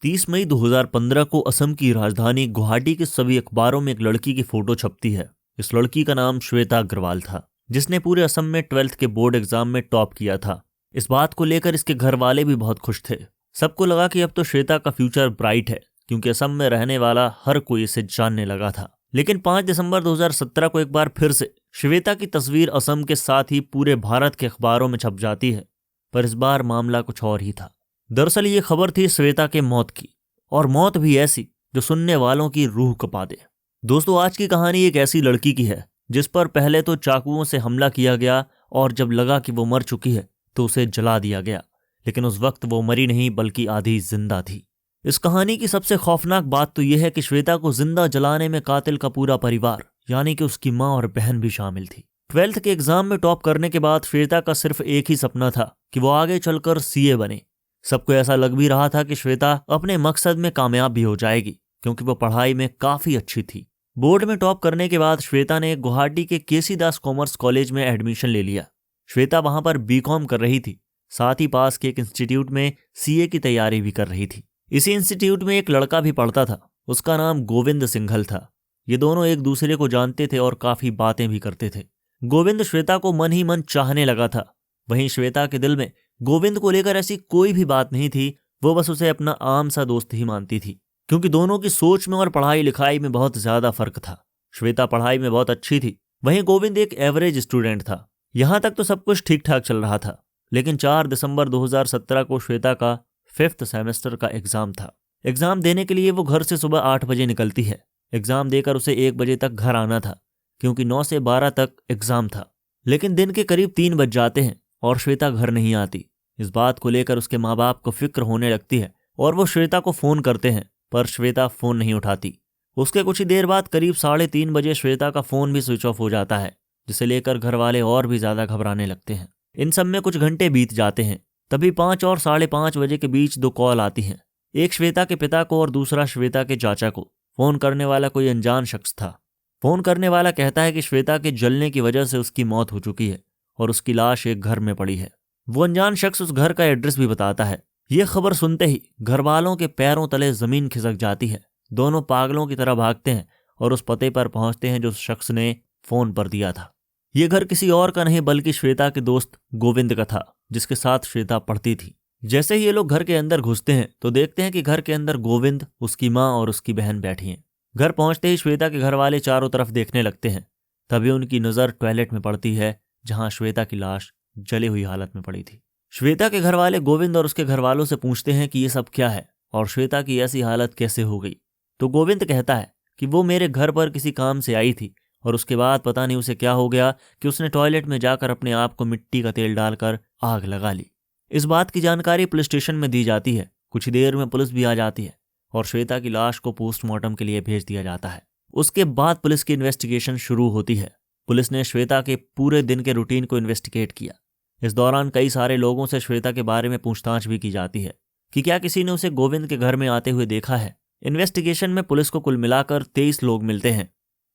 30 मई 2015 को असम की राजधानी गुवाहाटी के सभी अखबारों में एक लड़की की फोटो छपती है। इस लड़की का नाम श्वेता अग्रवाल था, जिसने पूरे असम में 12th के बोर्ड एग्जाम में टॉप किया था। इस बात को लेकर इसके घर वाले भी बहुत खुश थे। सबको लगा कि अब तो श्वेता का फ्यूचर ब्राइट है, क्योंकि असम में रहने वाला हर कोई इसे जानने लगा था। लेकिन 5 दिसंबर 2017 को एक बार फिर से श्वेता की तस्वीर असम के साथ ही पूरे भारत के अखबारों में छप जाती है। पर इस बार मामला कुछ और ही था। दरअसल ये खबर थी श्वेता के मौत की, और मौत भी ऐसी जो सुनने वालों की रूह कपा दे। दोस्तों, आज की कहानी एक ऐसी लड़की की है जिस पर पहले तो चाकुओं से हमला किया गया, और जब लगा कि वो मर चुकी है तो उसे जला दिया गया। लेकिन उस वक्त वो मरी नहीं, बल्कि आधी जिंदा थी। इस कहानी की सबसे खौफनाक बात तो यह है कि श्वेता को जिंदा जलाने में कातिल का पूरा परिवार, यानी कि उसकी माँ और बहन भी शामिल थी। 12th के एग्जाम में टॉप करने के बाद श्वेता का सिर्फ एक ही सपना था कि वो आगे चलकर सीए बने। सबको ऐसा लग भी रहा था कि श्वेता अपने मकसद में कामयाब भी हो जाएगी, क्योंकि वो पढ़ाई में काफी अच्छी थी। बोर्ड में टॉप करने के बाद श्वेता ने गुवाहाटी के केसी दास कॉमर्स कॉलेज में एडमिशन ले लिया। श्वेता वहां पर बीकॉम कर रही थी, साथ ही पास के एक इंस्टीट्यूट में सीए की तैयारी भी कर रही थी। इसी इंस्टीट्यूट में एक लड़का भी पढ़ता था, उसका नाम गोविंद सिंघल था। ये दोनों एक दूसरे को जानते थे और काफी बातें भी करते थे। गोविंद श्वेता को मन ही मन चाहने लगा था। वहीं श्वेता के दिल में गोविंद को लेकर ऐसी कोई भी बात नहीं थी, वो बस उसे अपना आम सा दोस्त ही मानती थी, क्योंकि दोनों की सोच में और पढ़ाई लिखाई में बहुत ज्यादा फर्क था। श्वेता पढ़ाई में बहुत अच्छी थी, वहीं गोविंद एक एवरेज स्टूडेंट था। यहां तक तो सब कुछ ठीक ठाक चल रहा था। लेकिन 4 दिसंबर 2017 को श्वेता का 5th सेमेस्टर का एग्जाम था। एग्जाम देने के लिए वो घर से सुबह 8 बजे निकलती है। एग्जाम देकर उसे 1 बजे तक घर आना था, क्योंकि 9 से 12 तक एग्जाम था। लेकिन दिन के करीब 3 बज जाते हैं और श्वेता घर नहीं आती। इस बात को लेकर उसके माँ बाप को फिक्र होने लगती है, और वो श्वेता को फोन करते हैं, पर श्वेता फोन नहीं उठाती। उसके कुछ ही देर बाद करीब 3:30 बजे श्वेता का फोन भी स्विच ऑफ हो जाता है, जिसे लेकर घर वाले और भी ज्यादा घबराने लगते हैं। इन सब में कुछ घंटे बीत जाते हैं। तभी 5 और 5:30 बजे के बीच 2 कॉल आती हैं। एक श्वेता के पिता को और दूसरा श्वेता के चाचा को। फोन करने वाला कोई अनजान शख्स था। फोन करने वाला कहता है कि श्वेता के जलने की वजह से उसकी मौत हो चुकी है और उसकी लाश एक घर में पड़ी है। वो अनजान शख्स उस घर का एड्रेस भी बताता है। ये खबर सुनते ही घर वालों के पैरों तले जमीन खिसक जाती है। दोनों पागलों की तरह भागते हैं और उस पते पर पहुंचते हैं जो उस शख्स ने फोन पर दिया था। ये घर किसी और का नहीं, बल्कि श्वेता के दोस्त गोविंद का था, जिसके साथ श्वेता पढ़ती थी। जैसे ही ये लोग घर के अंदर घुसते हैं तो देखते हैं कि घर के अंदर गोविंद, उसकी माँ और उसकी बहन बैठी हैं। घर पहुंचते ही श्वेता के घर वाले चारों तरफ देखने लगते हैं। तभी उनकी नजर टॉयलेट में पड़ती है, जहां श्वेता की लाश जली हुई हालत में पड़ी थी। श्वेता के घर वाले गोविंद और उसके घर वालों से पूछते हैं कि ये सब क्या है और श्वेता की ऐसी हालत कैसे हो गई। तो गोविंद कहता है कि वो मेरे घर पर किसी काम से आई थी, और उसके बाद पता नहीं उसे क्या हो गया कि उसने टॉयलेट में जाकर अपने आप को मिट्टी का तेल डालकर आग लगा ली। इस बात की जानकारी पुलिस स्टेशन में दी जाती है। कुछ देर में पुलिस भी आ जाती है और श्वेता की लाश को पोस्टमार्टम के लिए भेज दिया जाता है। उसके बाद पुलिस की इन्वेस्टिगेशन शुरू होती है। पुलिस ने श्वेता के पूरे दिन के रूटीन को इन्वेस्टिगेट किया। इस दौरान कई सारे लोगों से श्वेता के बारे में पूछताछ भी की जाती है कि क्या किसी ने उसे गोविंद के घर में आते हुए देखा है। इन्वेस्टिगेशन में पुलिस को कुल मिलाकर 23 लोग मिलते हैं।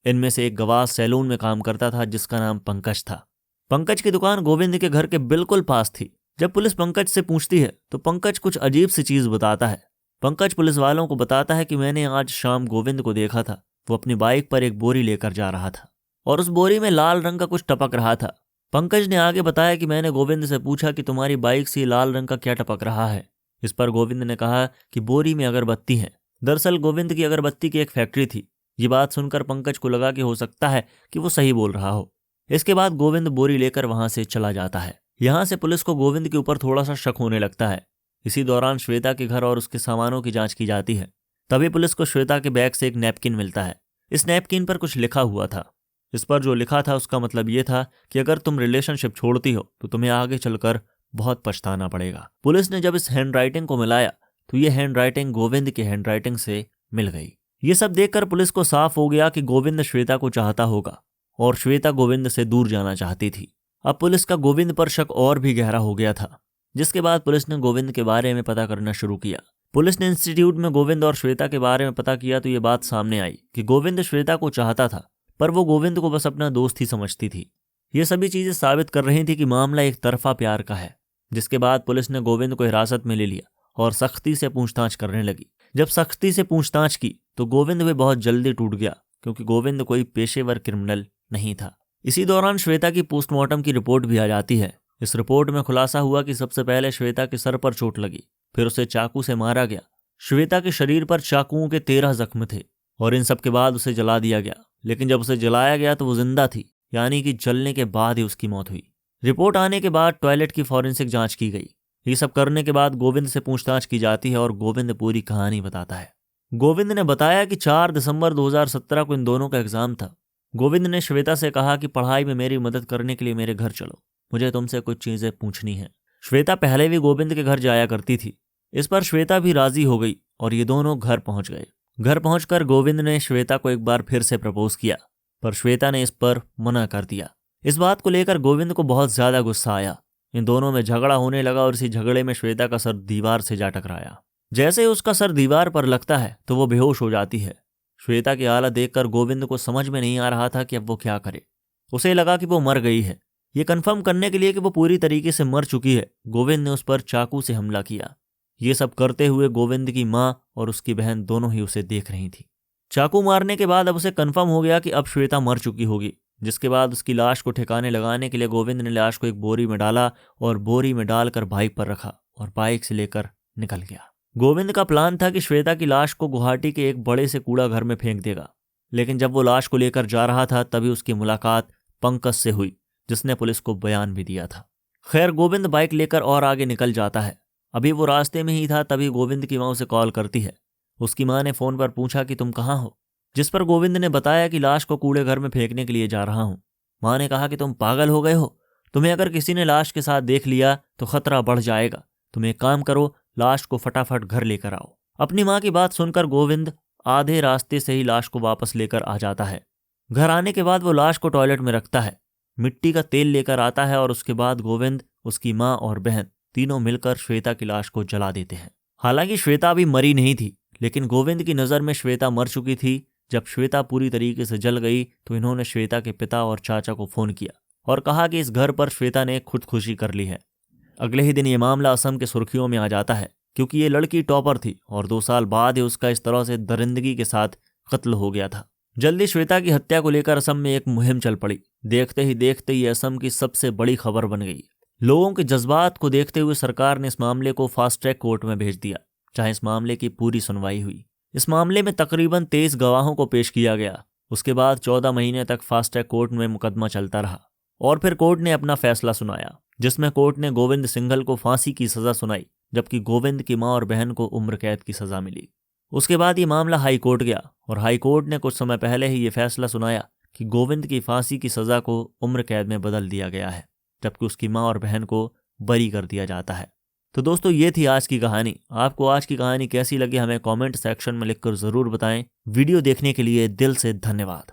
इनमें से एक गवाह सैलून में काम करता था, जिसका नाम पंकज था। पंकज की दुकान गोविंद के घर के बिल्कुल पास थी। जब पुलिस पंकज से पूछती है तो पंकज कुछ अजीब सी चीज बताता है। पंकज पुलिस वालों को बताता है कि मैंने आज शाम गोविंद को देखा था। वो अपनी बाइक पर एक बोरी लेकर जा रहा था और उस बोरी में लाल रंग का कुछ टपक रहा था। पंकज ने आगे बताया कि मैंने गोविंद से पूछा कि तुम्हारी बाइक से लाल रंग का क्या टपक रहा है। इस पर गोविंद ने कहा कि बोरी में अगरबत्ती है। दरअसल गोविंद की अगरबत्ती की एक फैक्ट्री थी। ये बात सुनकर पंकज को लगा कि हो सकता है कि वो सही बोल रहा हो। इसके बाद गोविंद बोरी लेकर वहां से चला जाता है। यहाँ से पुलिस को गोविंद के ऊपर थोड़ा सा शक होने लगता है। इसी दौरान श्वेता के घर और उसके सामानों की जांच की जाती है। तभी पुलिस को श्वेता के बैग से एक नैपकिन मिलता है। इस नैपकिन पर कुछ लिखा हुआ था। इस पर जो लिखा था उसका मतलब ये था कि अगर तुम रिलेशनशिप छोड़ती हो तो तुम्हें आगे चलकर बहुत पछताना पड़ेगा। पुलिस ने जब इस हैंडराइटिंग को मिलाया तो ये हैंडराइटिंग गोविंद की हैंडराइटिंग से मिल गई। ये सब देखकर पुलिस को साफ हो गया कि गोविंद श्वेता को चाहता होगा और श्वेता गोविंद से दूर जाना चाहती थी। अब पुलिस का गोविंद पर शक और भी गहरा हो गया था, जिसके बाद पुलिस ने गोविंद के बारे में पता करना शुरू किया। पुलिस ने इंस्टीट्यूट में गोविंद और श्वेता के बारे में पता किया तो ये बात सामने आई कि गोविंद श्वेता को चाहता था, पर वो गोविंद को बस अपना दोस्त ही समझती थी। ये सभी चीजें साबित कर रही थी कि मामला एक तरफा प्यार का है। जिसके बाद पुलिस ने गोविंद को हिरासत में ले लिया और सख्ती से पूछताछ करने लगी। जब सख्ती से पूछताछ की तो गोविंद भी बहुत जल्दी टूट गया, क्योंकि गोविंद कोई पेशेवर क्रिमिनल नहीं था। इसी दौरान श्वेता की पोस्टमार्टम की रिपोर्ट भी आ जाती है। इस रिपोर्ट में खुलासा हुआ कि सबसे पहले श्वेता के सर पर चोट लगी, फिर उसे चाकू से मारा गया। श्वेता के शरीर पर चाकुओं के 13 जख्म थे और इन सब के बाद उसे जला दिया गया। लेकिन जब उसे जलाया गया तो वो जिंदा थी, यानी कि जलने के बाद ही उसकी मौत हुई। रिपोर्ट आने के बाद टॉयलेट की फॉरेंसिक जांच की गई। ये सब करने के बाद गोविंद से पूछताछ की जाती है और गोविंद पूरी कहानी बताता है। गोविंद ने बताया कि 4 दिसंबर 2017 को इन दोनों का एग्जाम था। गोविंद ने श्वेता से कहा कि पढ़ाई में मेरी मदद करने के लिए मेरे घर चलो, मुझे तुमसे कुछ चीजें पूछनी है। श्वेता पहले भी गोविंद के घर जाया करती थी। इस पर श्वेता भी राजी हो गई और ये दोनों घर पहुंच गए। घर पहुंचकर गोविंद ने श्वेता को एक बार फिर से प्रपोज किया, पर श्वेता ने इस पर मना कर दिया। इस बात को लेकर गोविंद को बहुत ज्यादा गुस्सा आया। इन दोनों में झगड़ा होने लगा और इसी झगड़े में श्वेता का सर दीवार से जा टकराया। जैसे ही उसका सर दीवार पर लगता है तो वो बेहोश हो जाती है। श्वेता की हालत देखकर गोविंद को समझ में नहीं आ रहा था कि अब वो क्या करे। उसे लगा कि वो मर गई है। ये कंफर्म करने के लिए कि वो पूरी तरीके से मर चुकी है, गोविंद ने उस पर चाकू से हमला किया। ये सब करते हुए गोविंद की माँ और उसकी बहन दोनों ही उसे देख रही थी। चाकू मारने के बाद अब उसे कंफर्म हो गया कि अब श्वेता मर चुकी होगी, जिसके बाद उसकी लाश को ठिकाने लगाने के लिए गोविंद ने लाश को एक बोरी में डाला और बोरी में डालकर बाइक पर रखा और बाइक से लेकर निकल गया। गोविंद का प्लान था कि श्वेता की लाश को गुवाहाटी के एक बड़े से कूड़ा घर में फेंक देगा, लेकिन जब वो लाश को लेकर जा रहा था तभी उसकी मुलाकात पंकज से हुई, जिसने पुलिस को बयान भी दिया था। खैर, गोविंद बाइक लेकर और आगे निकल जाता है। अभी वो रास्ते में ही था तभी गोविंद की माँ उसे कॉल करती है। उसकी माँ ने फोन पर पूछा कि तुम कहाँ हो, जिस पर गोविंद ने बताया कि लाश को कूड़े घर में फेंकने के लिए जा रहा हूँ। माँ ने कहा कि तुम पागल हो गए हो, तुम्हें अगर किसी ने लाश के साथ देख लिया तो खतरा बढ़ जाएगा। तुम एक काम करो, लाश को फटाफट घर लेकर आओ। अपनी माँ की बात सुनकर गोविंद आधे रास्ते से ही लाश को वापस लेकर आ जाता है। घर आने के बाद वो लाश को टॉयलेट में रखता है, मिट्टी का तेल लेकर आता है और उसके बाद गोविंद, उसकी माँ और बहन तीनों मिलकर श्वेता की लाश को जला देते हैं। हालांकि श्वेता अभी मरी नहीं थी, लेकिन गोविंद की नज़र में श्वेता मर चुकी थी। जब श्वेता पूरी तरीके से जल गई तो इन्होंने श्वेता के पिता और चाचा को फोन किया और कहा कि इस घर पर श्वेता ने खुदकुशी कर ली है। अगले ही दिन ये मामला असम के सुर्खियों में आ जाता है, क्योंकि ये लड़की टॉपर थी और 2 साल बाद ही उसका इस तरह से दरिंदगी के साथ कत्ल हो गया था। जल्दी श्वेता की हत्या को लेकर असम में एक मुहिम चल पड़ी। देखते ही देखते ये असम की सबसे बड़ी खबर बन गई। लोगों के जज्बात को देखते हुए सरकार ने इस मामले को फास्ट ट्रैक कोर्ट में भेज दिया, जहां इस मामले की पूरी सुनवाई हुई। इस मामले में तकरीबन 23 गवाहों को पेश किया गया। उसके बाद 14 महीने तक फास्ट ट्रैक कोर्ट में मुकदमा चलता रहा और फिर कोर्ट ने अपना फैसला सुनाया, जिसमें कोर्ट ने गोविंद सिंघल को फांसी की सजा सुनाई, जबकि गोविंद की मां और बहन को उम्र कैद की सजा मिली। उसके बाद ये मामला हाई कोर्ट गया और हाई कोर्ट ने कुछ समय पहले ही ये फैसला सुनाया कि गोविंद की फांसी की सजा को उम्र कैद में बदल दिया गया है, जबकि उसकी मां और बहन को बरी कर दिया जाता है। तो दोस्तों, ये थी आज की कहानी। आपको आज की कहानी कैसी लगी हमें कमेंट सेक्शन में लिखकर जरूर बताएं। वीडियो देखने के लिए दिल से धन्यवाद।